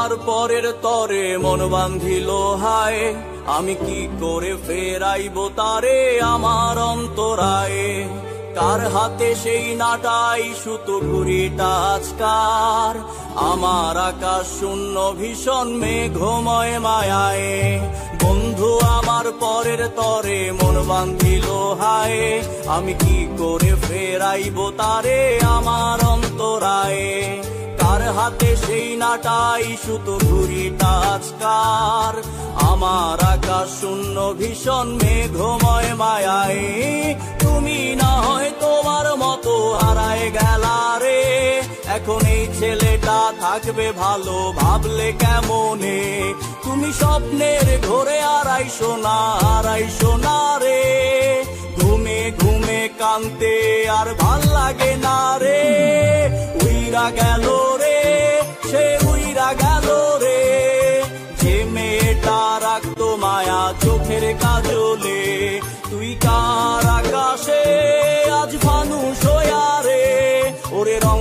আমার পরের তরে মন বান্ধিল হায়, আমি কি করে ফেরাইব তারে আমার অন্তরায়ে। কার হাতে সেই নাটাই সুতো ঘুড়িটা আজকার, আমার আকাশ শূন্য ভীষণ মেঘময় মায়ায়। বন্ধু আমার পরের তরে মন বান্ধিল হায়, আমি কি করে ফেরাইব তারে আমার অন্তরায়ে। কার হাতে সেই নাটাই সুতো ঘুড়িটা আজকার, আমার আকাশ শূন্য ভীষণ মেঘময় মায়ায়। তুমি না হয় তোমার মতো হারায় গেলা রে, এখন এই ছেলেটা থাকবে ভালো ভাবলে কেমনে। তুমি স্বপ্নের ঘরে আড়াইশো না রে, ঘুমে ঘুমে কানতে আর ভাল লাগে না রে। উইরা গেল রে, সে উইরা গেল রে, যে মেয়েটা রাখতো মায়া চোখের কাজলে। তুই কার আকাশে আজ ফানুস হইয়া রে, ওরে রং